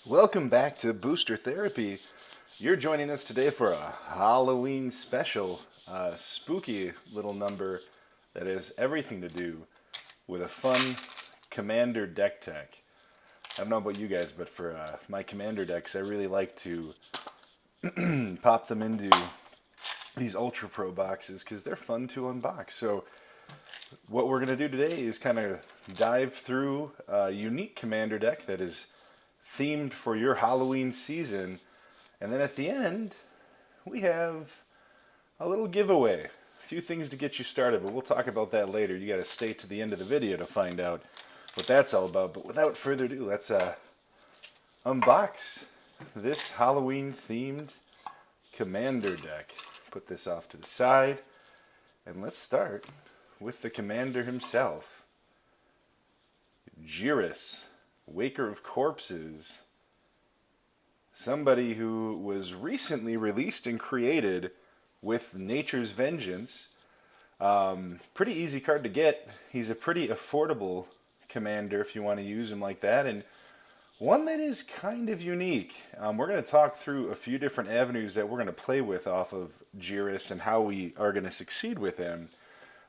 Welcome back to Booster Therapy. You're joining us today for a Halloween special, spooky little number that has everything to do with a fun Commander deck tech. I don't know about you guys, but for my Commander decks, I really like to pop them into these Ultra Pro boxes because they're fun to unbox. So what we're going to do today is kind of dive through a unique Commander deck that is themed for your Halloween season. And then at the end, we have a little giveaway. A few things to get you started, but we'll talk about that later. You got to stay to the end of the video to find out what that's all about. But without further ado, let's unbox this Halloween-themed Commander deck. Put this off to the side, and let's start with the Commander himself. Gyrus, Waker of Corpses. Somebody who was recently released and created with Nature's Vengeance. Pretty easy card to get. He's a pretty affordable commander if you want to use him like that, and one that is kind of unique. We're going to talk through a few different avenues that we're going to play with off of Gyrus and how we are going to succeed with him.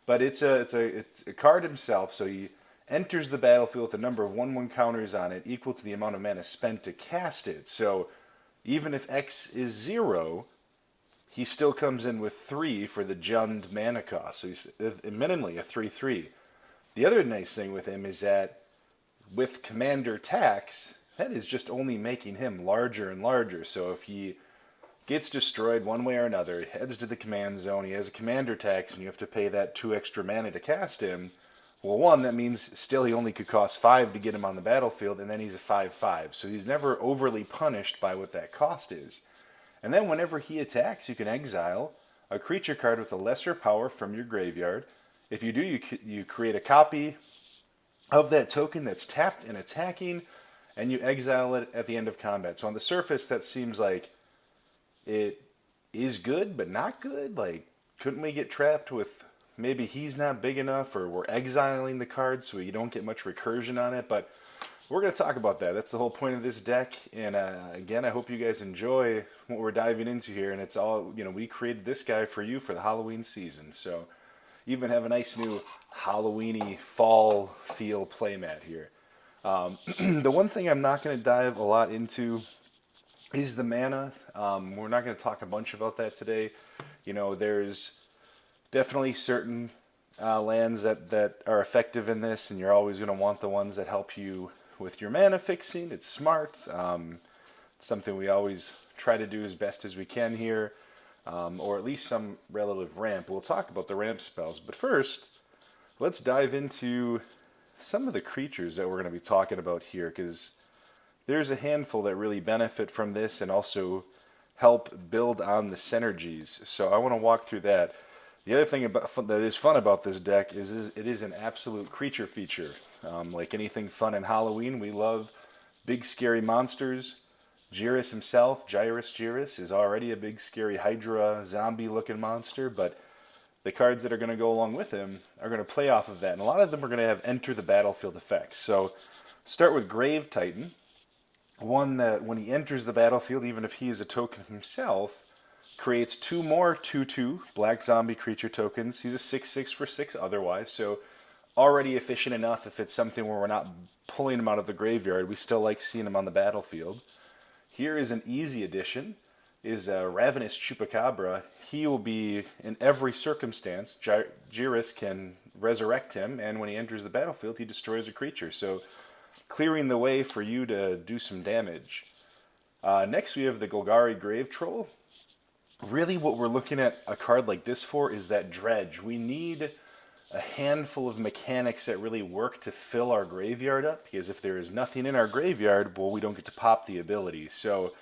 But it's a card himself, so he enters the battlefield with a number of 1/1 counters on it equal to the amount of mana spent to cast it. So even if X is 0, he still comes in with 3 for the Jund mana cost. So he's minimally a 3/3. The other nice thing with him is that with Commander tax, that is just only making him larger and larger. So if he gets destroyed one way or another, he heads to the command zone, he has a Commander tax, and you have to pay that 2 extra mana to cast him. Well, one, that means still he only could cost 5 to get him on the battlefield, and then he's a 5/5. So he's never overly punished by what that cost is. And then whenever he attacks, you can exile a creature card with a lesser power from your graveyard. If you do, you create a copy of that token that's tapped and attacking, and you exile it at the end of combat. So on the surface, that seems like it is good, but not good. Like, couldn't we get trapped with maybe he's not big enough, or we're exiling the card so you don't get much recursion on it? But we're going to talk about that. That's the whole point of this deck. And again, I hope you guys enjoy what we're diving into here. And it's all, we created this guy for you for the Halloween season. So even have a nice new Halloweeny fall feel playmat here. The one thing I'm not going to dive a lot into is the mana. We're not going to talk a bunch about that today. There's definitely certain lands that are effective in this, and you're always going to want the ones that help you with your mana fixing. It's smart. It's something we always try to do as best as we can here, or at least some relative ramp. We'll talk about the ramp spells, but first, let's dive into some of the creatures that we're going to be talking about here, because there's a handful that really benefit from this and also help build on the synergies. So I want to walk through that. The other thing that is fun about this deck is it is an absolute creature feature. Like anything fun in Halloween, we love big scary monsters. Gyrus himself, Gyrus, is already a big scary Hydra zombie looking monster, but the cards that are going to go along with him are going to play off of that, and a lot of them are going to have enter the battlefield effects. So start with Grave Titan, one that when he enters the battlefield, even if he is a token himself, creates 2 more 2/2 black zombie creature tokens. He's a 6/6 for 6 otherwise, so already efficient enough if it's something where we're not pulling him out of the graveyard. We still like seeing him on the battlefield. Here is an easy addition, is Ravenous Chupacabra. He will be in every circumstance. Gyrus can resurrect him, and when he enters the battlefield, he destroys a creature. So clearing the way for you to do some damage. Next we have the Golgari Grave Troll. Really what we're looking at a card like this for is that dredge. We need a handful of mechanics that really work to fill our graveyard up, because if there is nothing in our graveyard, well, we don't get to pop the ability. So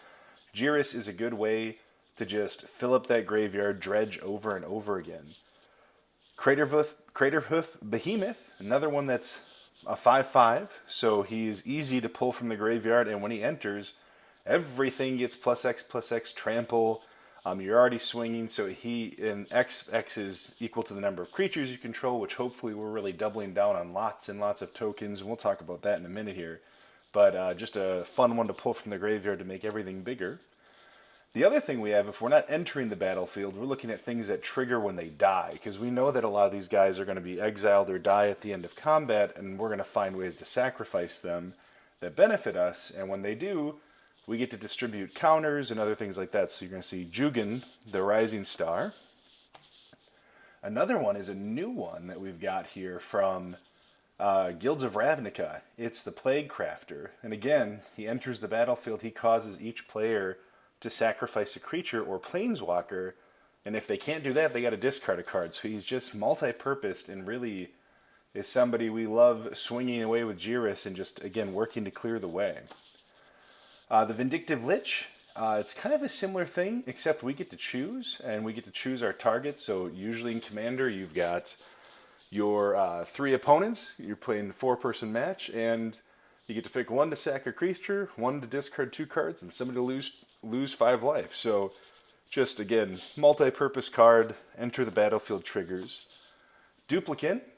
Gyrus is a good way to just fill up that graveyard, dredge over and over again. Craterhoof Behemoth, another one that's a 5/5, so he's easy to pull from the graveyard, and when he enters, everything gets +X trample. You're already swinging, so he in X is equal to the number of creatures you control, which hopefully we're really doubling down on lots and lots of tokens, and we'll talk about that in a minute here. but just a fun one to pull from the graveyard to make everything bigger. The other thing we have, if we're not entering the battlefield, we're looking at things that trigger when they die, because we know that a lot of these guys are going to be exiled or die at the end of combat, and we're going to find ways to sacrifice them that benefit us, and when they do, we get to distribute counters and other things like that. So you're going to see Jugan, the Rising Star. Another one is a new one that we've got here from Guilds of Ravnica. It's the Plague Crafter, and again, he enters the battlefield, he causes each player to sacrifice a creature or planeswalker, and if they can't do that, they got to discard a card. So he's just multi-purposed and really is somebody we love swinging away with Gyrus and just, again, working to clear the way. The Vindictive Lich, it's kind of a similar thing, except we get to choose, and we get to choose our targets. So usually in Commander, you've got your 3 opponents, you're playing a 4-person match, and you get to pick 1 to sack a creature, 1 to discard 2 cards, and somebody to lose 5 life. So just, again, multi-purpose card, enter the battlefield triggers. Duplicate,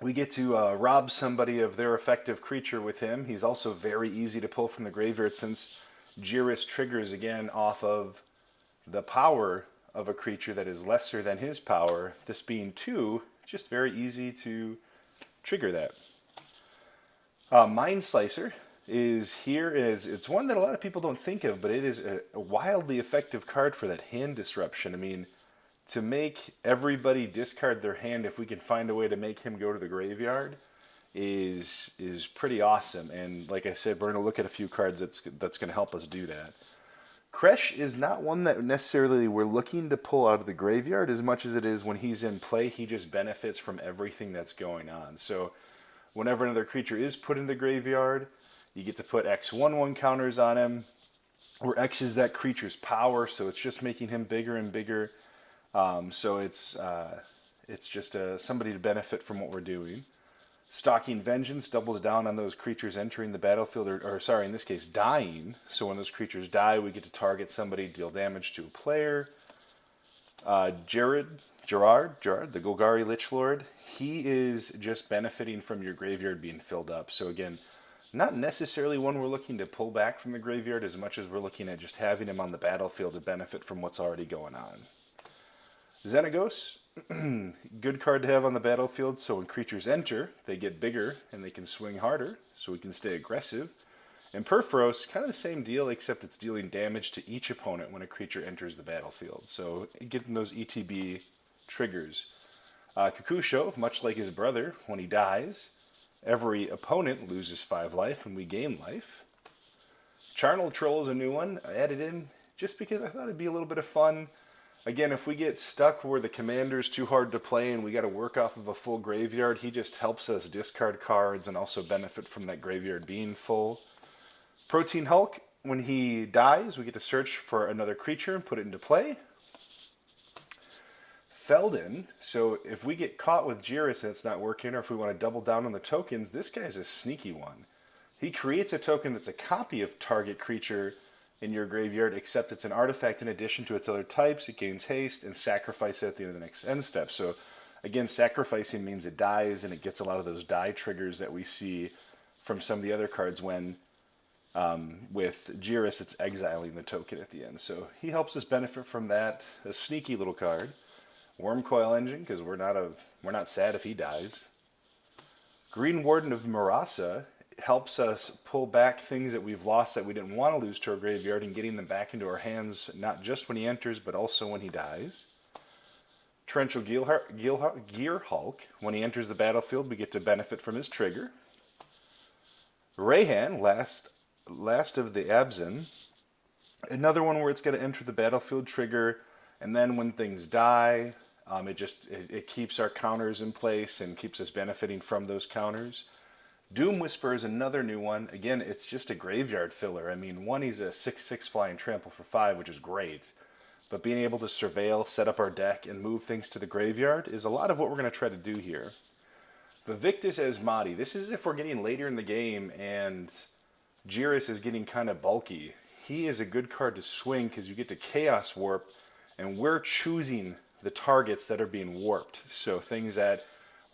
we get to rob somebody of their effective creature with him. He's also very easy to pull from the graveyard since Gyrus triggers, again, off of the power of a creature that is lesser than his power. This being 2, just very easy to trigger that. Mind Slicer is here. It's one that a lot of people don't think of, but it is a wildly effective card for that hand disruption. I mean, to make everybody discard their hand, if we can find a way to make him go to the graveyard, is pretty awesome. And like I said, we're going to look at a few cards that's going to help us do that. Kresh is not one that necessarily we're looking to pull out of the graveyard as much as it is when he's in play. He just benefits from everything that's going on. So whenever another creature is put in the graveyard, you get to put X/1/1 counters on him, where X is that creature's power, so it's just making him bigger and bigger. So it's just somebody to benefit from what we're doing. Stalking Vengeance doubles down on those creatures entering the battlefield, or sorry, in this case, dying. So when those creatures die, we get to target somebody, deal damage to a player. Gerard, the Golgari Lich Lord, he is just benefiting from your graveyard being filled up. So again, not necessarily one we're looking to pull back from the graveyard as much as we're looking at just having him on the battlefield to benefit from what's already going on. Xenagos, good card to have on the battlefield, so when creatures enter, they get bigger and they can swing harder, so we can stay aggressive. And Perforos, kind of the same deal, except it's dealing damage to each opponent when a creature enters the battlefield. So getting those ETB triggers. Kakusho, much like his brother, when he dies, every opponent loses 5 life and we gain life. Charnel Troll is a new one I added in just because I thought it'd be a little bit of fun. Again, if we get stuck where the commander's too hard to play and we got to work off of a full graveyard, he just helps us discard cards and also benefit from that graveyard being full. Protein Hulk, when he dies, we get to search for another creature and put it into play. Felden, so if we get caught with Gyrus and it's not working, or if we want to double down on the tokens, this guy's a sneaky one. He creates a token that's a copy of target creature in your graveyard, except it's an artifact in addition to its other types. It gains haste and sacrifice it at the end of the next end step. So again, sacrificing means it dies and it gets a lot of those die triggers that we see from some of the other cards when with Gyrus it's exiling the token at the end. So he helps us benefit from that. A sneaky little card. Wormcoil Engine, because we're not sad if he dies. Green Warden of Marasa helps us pull back things that we've lost that we didn't want to lose to our graveyard and getting them back into our hands, not just when he enters, but also when he dies. Torrential Gear Hulk, when he enters the battlefield, we get to benefit from his trigger. Rayhan, last of the Abzan, another one where it's going to enter the battlefield, trigger, and then when things die, it keeps our counters in place and keeps us benefiting from those counters. Doom Whisper is another new one. Again, it's just a graveyard filler. I mean, one, he's a 6/6 flying trample for 5, which is great. But being able to surveil, set up our deck, and move things to the graveyard is a lot of what we're going to try to do here. The Victus Asmati. This is if we're getting later in the game and Gyrus is getting kind of bulky. He is a good card to swing because you get to Chaos Warp, and we're choosing the targets that are being warped. So things that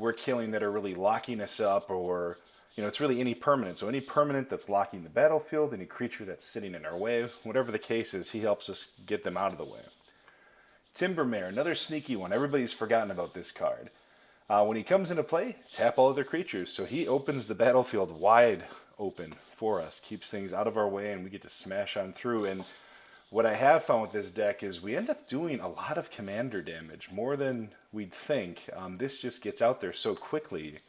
we're killing that are really locking us up, or it's really any permanent. So any permanent that's locking the battlefield, any creature that's sitting in our way, whatever the case is, he helps us get them out of the way. Timbermare, another sneaky one. Everybody's forgotten about this card. When he comes into play, tap all other creatures. So he opens the battlefield wide open for us, keeps things out of our way, and we get to smash on through. And what I have found with this deck is we end up doing a lot of commander damage, more than we'd think. This just gets out there so quickly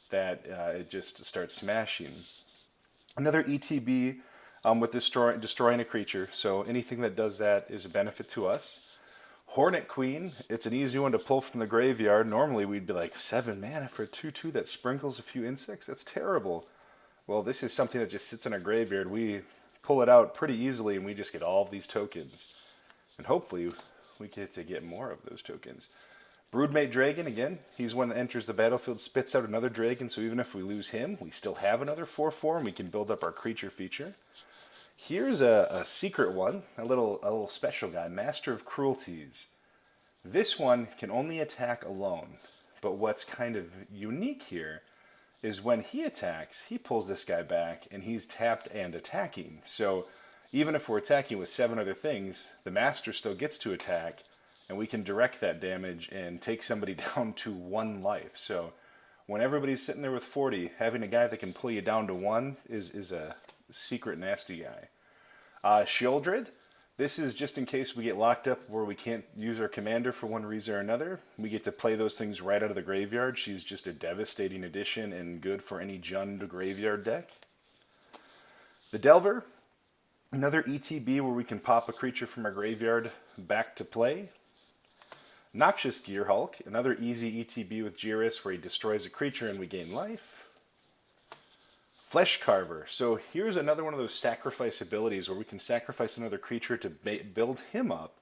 that it just starts smashing. Another ETB with destroying a creature, so anything that does that is a benefit to us. Hornet Queen, it's an easy one to pull from the graveyard. Normally we'd be like, 7 mana for a 2/2 that sprinkles a few insects? That's terrible. Well, this is something that just sits in our graveyard. We pull it out pretty easily and we just get all of these tokens. And hopefully we get to get more of those tokens. Broodmate Dragon, again, he's one that enters the battlefield, spits out another dragon, so even if we lose him, we still have another 4/4 and we can build up our creature feature. Here's a secret one, a little special guy, Master of Cruelties. This one can only attack alone, but what's kind of unique here is when he attacks, he pulls this guy back and he's tapped and attacking. So even if we're attacking with 7 other things, the Master still gets to attack and we can direct that damage and take somebody down to 1 life. So when everybody's sitting there with 40, having a guy that can pull you down to 1 is a secret nasty guy. Shieldred, this is just in case we get locked up where we can't use our commander for one reason or another. We get to play those things right out of the graveyard. She's just a devastating addition and good for any Jund graveyard deck. The Delver, another ETB where we can pop a creature from our graveyard back to play. Noxious Gearhulk, another easy ETB with Gyrus where he destroys a creature and we gain life. Flesh Carver. So here's another one of those sacrifice abilities where we can sacrifice another creature to build him up.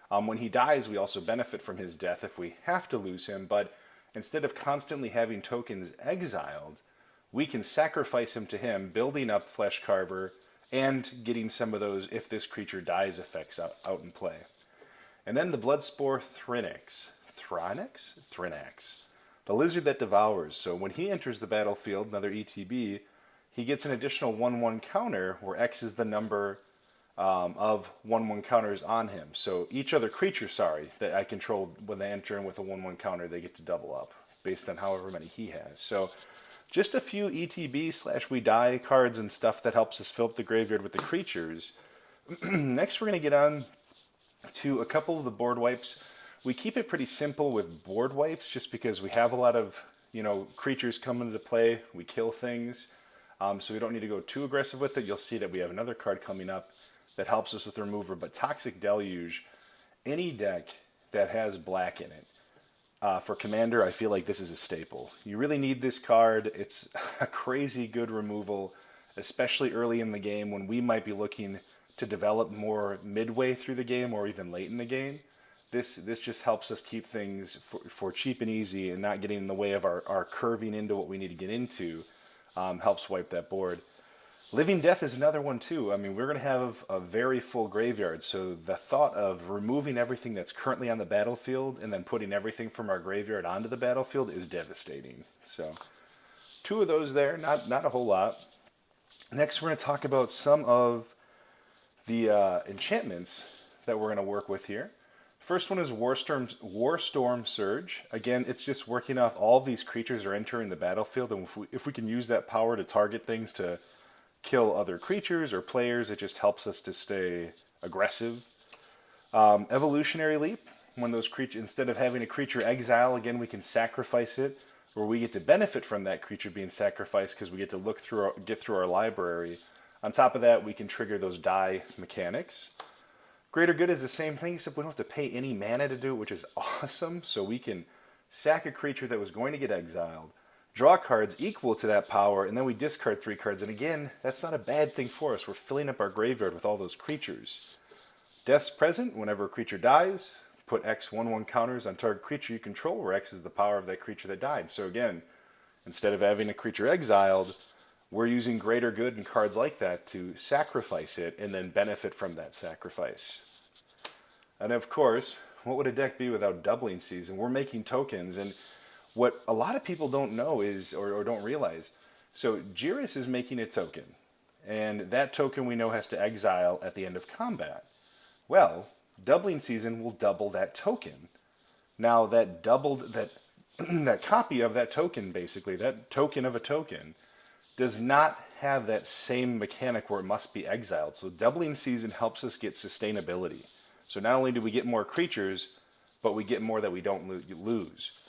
When he dies, we also benefit from his death if we have to lose him, but instead of constantly having tokens exiled, we can sacrifice him to him, building up Flesh Carver, and getting some of those if this creature dies effects out in play. And then the Bloodspore Thrinax. Thrinax. The Lizard that Devours. So when he enters the battlefield, another ETB, he gets an additional 1/1 counter where X is the number of 1/1 counters on him. So each other creature, that I control, when they enter in with a 1/1 counter, they get to double up based on however many he has. So just a few ETB/we die cards and stuff that helps us fill up the graveyard with the creatures. Next we're going to get on to a couple of the board wipes. We keep it pretty simple with board wipes just because we have a lot of creatures come into play. We kill things. So we don't need to go too aggressive with it. You'll see that we have another card coming up that helps us with the remover. But Toxic Deluge, any deck that has black in it, for Commander, I feel like this is a staple. You really need this card. It's a crazy good removal, especially early in the game when we might be looking to develop more midway through the game or even late in the game. This just helps us keep things for cheap and easy and not getting in the way of our curving into what we need to get into. Helps wipe that board. Living Death is another one too. I mean, we're going to have a very full graveyard, so the thought of removing everything that's currently on the battlefield and then putting everything from our graveyard onto the battlefield is devastating. So 2 of those there, not a whole lot. Next we're going to talk about some of the enchantments that we're going to work with here. First one is Warstorm Surge. Again, it's just working off all these creatures are entering the battlefield, and if we can use that power to target things to kill other creatures or players, it just helps us to stay aggressive. Evolutionary Leap, when those creatures, instead of having a creature exile, again, we can sacrifice it, where we get to benefit from that creature being sacrificed because we get to get through our library. On top of that, we can trigger those die mechanics. Greater Good is the same thing, except we don't have to pay any mana to do it, which is awesome. So we can sack a creature that was going to get exiled, draw cards equal to that power, and then we discard 3 cards. And again, that's not a bad thing for us. We're filling up our graveyard with all those creatures. Death's Present, whenever a creature dies, put X 1/1 counters on target creature you control, where X is the power of that creature that died. So again, instead of having a creature exiled, we're using Greater Good and cards like that to sacrifice it and then benefit from that sacrifice. And of course, what would a deck be without Doubling Season? We're making tokens, and What a lot of people don't know is, or don't realize, so Gyrus is making a token, and that token we know has to exile at the end of combat. Well, doubling season will double that token. Now that doubled that that copy of that token, basically that token of a token, does not have that same mechanic where it must be exiled. So doubling season helps us get sustainability. So not only do we get more creatures, but we get more that we don't lose.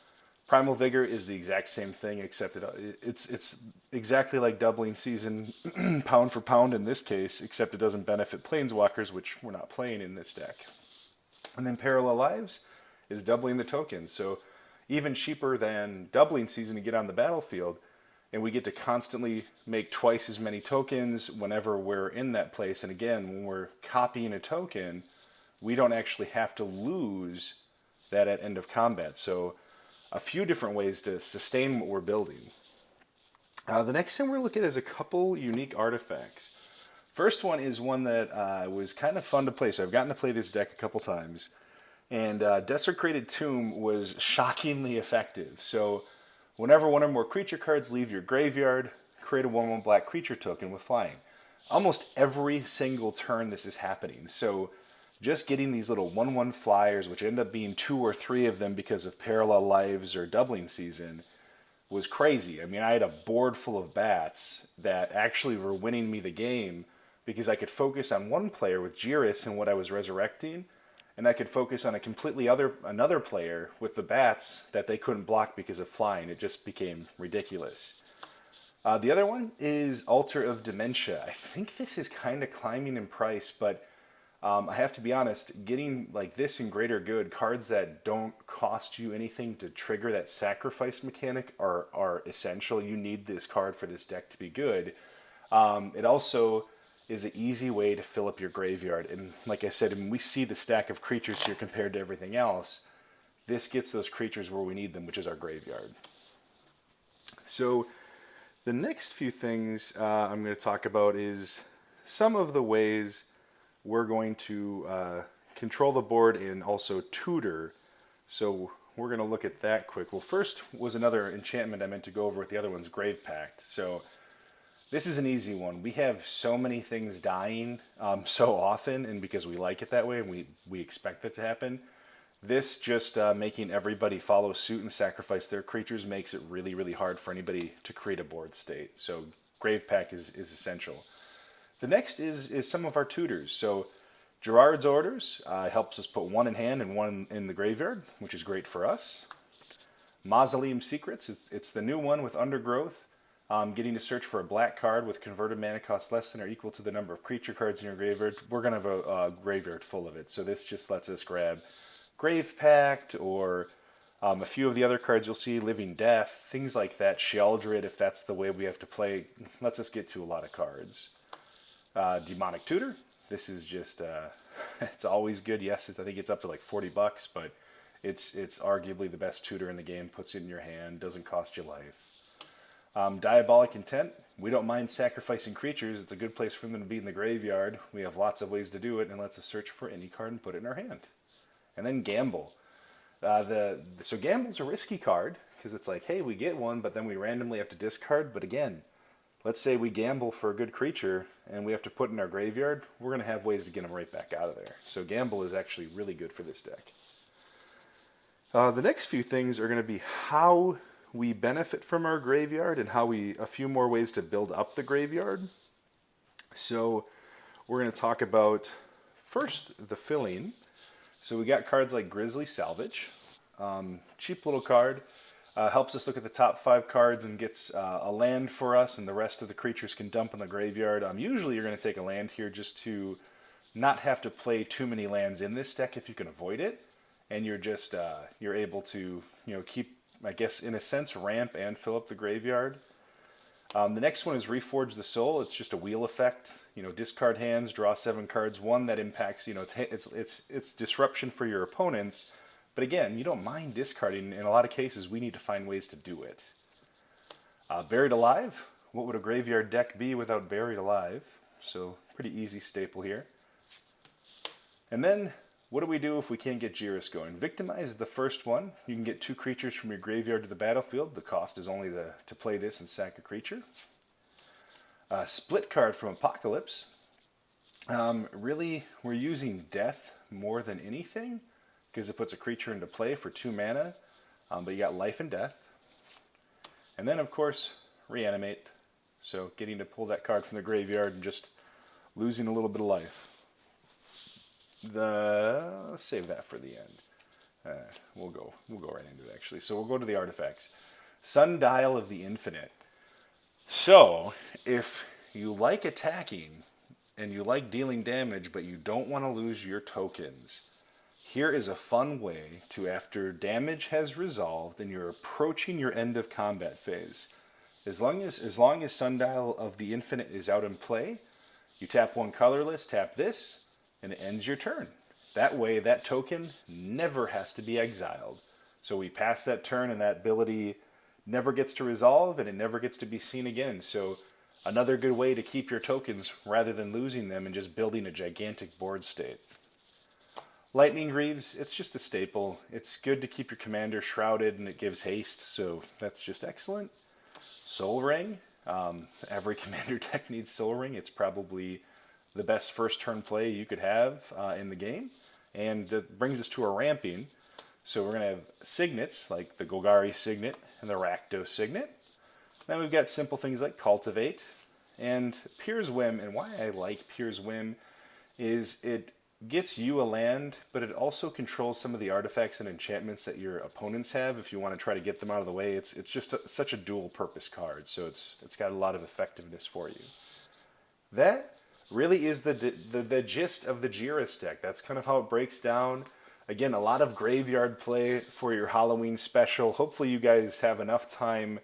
Primal Vigor is the exact same thing, except it's exactly like doubling season, pound for pound in this case, except it doesn't benefit planeswalkers, which we're not playing in this deck. And then Parallel Lives is doubling the tokens, so even cheaper than doubling season to get on the battlefield, and we get to constantly make twice as many tokens whenever we're in that place. And again, when we're copying a token, we don't actually have to lose that at end of combat. So a few different ways to sustain what we're building. The next thing we're looking at is a couple unique artifacts. First one is one that was kind of fun to play. So I've gotten to play this deck a couple times. And Desecrated Tomb was shockingly effective. So whenever one or more creature cards leave your graveyard, create a 1/1 black creature token with flying. Almost every single turn this is happening. So just getting these little 1/1 flyers, which end up being 2 or 3 of them because of Parallel Lives or doubling season, was crazy. I mean, I had a board full of bats that actually were winning me the game because I could focus on one player with Gyrus and what I was resurrecting, and I could focus on a completely another player with the bats that they couldn't block because of flying. It just became ridiculous. The other one is Altar of Dementia. I think this is kind of climbing in price, but I have to be honest, getting like this in Greater Good, cards that don't cost you anything to trigger that sacrifice mechanic are essential. You need this card for this deck to be good. It also is an easy way to fill up your graveyard. And like I said, when we see the stack of creatures here compared to everything else, this gets those creatures where we need them, which is our graveyard. So the next few things I'm going to talk about is some of the ways we're going to control the board and also tutor. So we're going to look at that quick. Well, first was another enchantment I meant to go over with the other one's Grave Pact. So this is an easy one. We have so many things dying so often, and because we like it that way and we expect it to happen, this just making everybody follow suit and sacrifice their creatures makes it really, really hard for anybody to create a board state. So Grave Pact is essential. The next is some of our tutors. So Gerard's Orders helps us put one in hand and one in the graveyard, which is great for us. Mausoleum Secrets, it's the new one with Undergrowth. Getting to search for a black card with converted mana cost less than or equal to the number of creature cards in your graveyard. We're going to have a graveyard full of it. So this just lets us grab Grave Pact or a few of the other cards you'll see, Living Death, things like that. Sheoldred, if that's the way we have to play, lets us get to a lot of cards. Demonic Tutor. This is just, it's always good. Yes, I think it's up to like $40, but it's arguably the best tutor in the game. Puts it in your hand, doesn't cost you life. Diabolic Intent. We don't mind sacrificing creatures. It's a good place for them to be in the graveyard. We have lots of ways to do it, and lets us search for any card and put it in our hand. And then Gamble. So Gamble's a risky card because it's like, hey, we get one, but then we randomly have to discard. But again, let's say we gamble for a good creature and we have to put it in our graveyard, we're going to have ways to get them right back out of there. So Gamble is actually really good for this deck. The next few things are going to be how we benefit from our graveyard and a few more ways to build up the graveyard. So we're going to talk about first the filling. So we got cards like Grizzly Salvage, cheap little card. Helps us look at the top 5 cards and gets a land for us, and the rest of the creatures can dump in the graveyard. Usually you're going to take a land here just to not have to play too many lands in this deck if you can avoid it, and you're just you're able to keep, I guess in a sense, ramp and fill up the graveyard. The next one is Reforge the Soul. It's just a wheel effect. Discard hands, draw 7 cards. One that impacts it's disruption for your opponents. But again, you don't mind discarding. In a lot of cases, we need to find ways to do it. Buried Alive. What would a graveyard deck be without Buried Alive? So pretty easy staple here. And then what do we do if we can't get Gyrus going? Victimize is the first one. You can get 2 creatures from your graveyard to the battlefield. The cost is only to play this and sack a creature. Split card from Apocalypse. Really, we're using death more than anything because it puts a creature into play for 2 mana, but you got life and death. And then, of course, Reanimate. So getting to pull that card from the graveyard and just losing a little bit of life. Let's save that for the end. We'll go right into it, actually. So we'll go to the artifacts. Sundial of the Infinite. So, if you like attacking and you like dealing damage, but you don't want to lose your tokens, here is a fun way to, after damage has resolved and you're approaching your end of combat phase, as long as Sundial of the Infinite is out in play, you tap 1 colorless, tap this, and it ends your turn. That way, that token never has to be exiled. So we pass that turn and that ability never gets to resolve and it never gets to be seen again. So another good way to keep your tokens rather than losing them and just building a gigantic board state. Lightning Greaves, it's just a staple. It's good to keep your commander shrouded and it gives haste, so that's just excellent. Soul Ring, every commander deck needs Soul Ring. It's probably the best first turn play you could have in the game. And that brings us to a ramping. So we're going to have signets, like the Golgari Signet and the Rakdos Signet. Then we've got simple things like Cultivate and Pier's Whim. And why I like Pier's Whim is it gets you a land, but it also controls some of the artifacts and enchantments that your opponents have if you want to try to get them out of the way. It's just such a dual purpose card, so it's got a lot of effectiveness for you. That really is the gist of the Gyrus deck. That's kind of how it breaks down. Again, a lot of graveyard play for your Halloween special. Hopefully you guys have enough time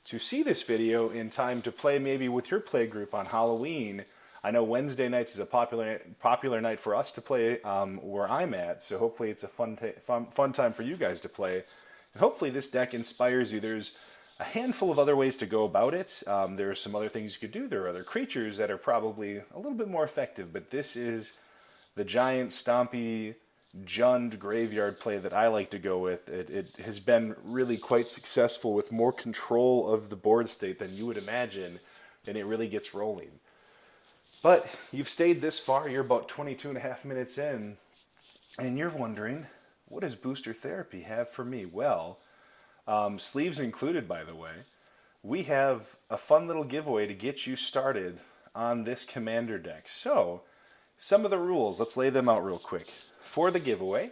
to see this video in time to play maybe with your play group on Halloween. I know Wednesday nights is a popular night for us to play where I'm at, so hopefully it's a fun time for you guys to play. And hopefully this deck inspires you. There's a handful of other ways to go about it. There are some other things you could do. There are other creatures that are probably a little bit more effective, but this is the giant, stompy, Jund graveyard play that I like to go with. It has been really quite successful with more control of the board state than you would imagine, and it really gets rolling. But you've stayed this far, you're about 22 and a half minutes in, and you're wondering, what does Booster Therapy have for me? Well, sleeves included, by the way, we have a fun little giveaway to get you started on this Commander deck. So, some of the rules, let's lay them out real quick. For the giveaway,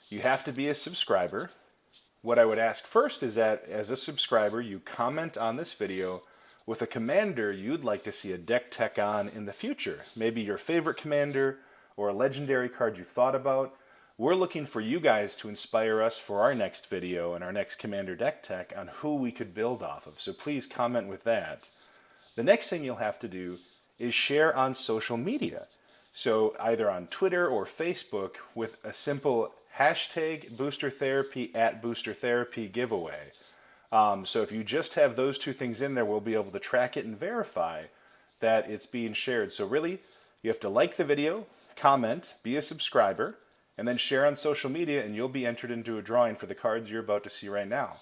you have to be a subscriber. What I would ask first is that, as a subscriber, you comment on this video with a commander you'd like to see a deck tech on in the future. Maybe your favorite commander or a legendary card you've thought about. We're looking for you guys to inspire us for our next video and our next commander deck tech on who we could build off of. So please comment with that. The next thing you'll have to do is share on social media. So either on Twitter or Facebook with a simple hashtag #BoosterTherapy @BoosterTherapy giveaway. So if you just have those 2 things in there, we'll be able to track it and verify that it's being shared. So really, you have to like the video, comment, be a subscriber, and then share on social media, and you'll be entered into a drawing for the cards you're about to see right now.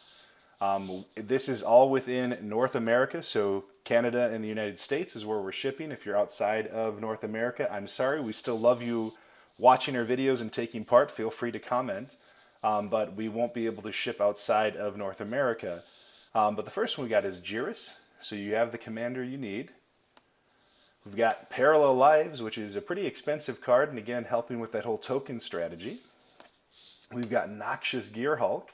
This is all within North America, so Canada and the United States is where we're shipping. If you're outside of North America, I'm sorry. We still love you watching our videos and taking part. Feel free to comment. But we won't be able to ship outside of North America. But the first one we got is Gyrus. So you have the commander you need. We've got Parallel Lives, which is a pretty expensive card, and again, helping with that whole token strategy. We've got Noxious Gearhulk,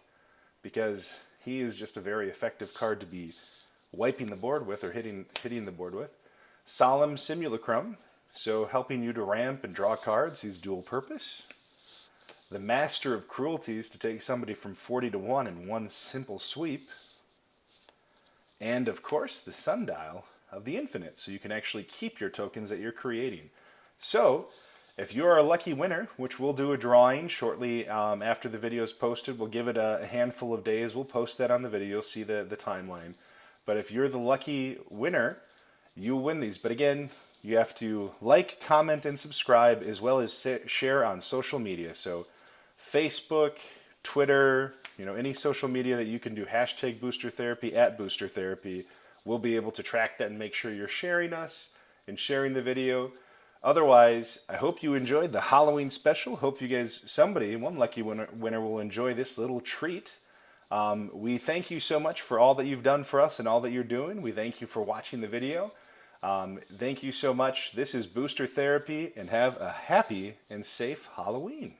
because he is just a very effective card to be wiping the board with or hitting the board with. Solemn Simulacrum, so helping you to ramp and draw cards. He's dual purpose. The Master of Cruelties, to take somebody from 40 to 1 in one simple sweep. And of course, the Sundial of the Infinite, so you can actually keep your tokens that you're creating. So, if you're a lucky winner, which we'll do a drawing shortly after the video is posted, we'll give it a handful of days. We'll post that on the video, see the timeline. But if you're the lucky winner, you win these. But again, you have to like, comment, and subscribe, as well as share on social media. So Facebook, Twitter, any social media that you can do, hashtag Booster Therapy, at Booster Therapy. We'll be able to track that and make sure you're sharing us and sharing the video. Otherwise, I hope you enjoyed the Halloween special. Hope you guys, one lucky winner will enjoy this little treat. We thank you so much for all that you've done for us and all that you're doing. We thank you for watching the video. Thank you so much. This is Booster Therapy, and have a happy and safe Halloween.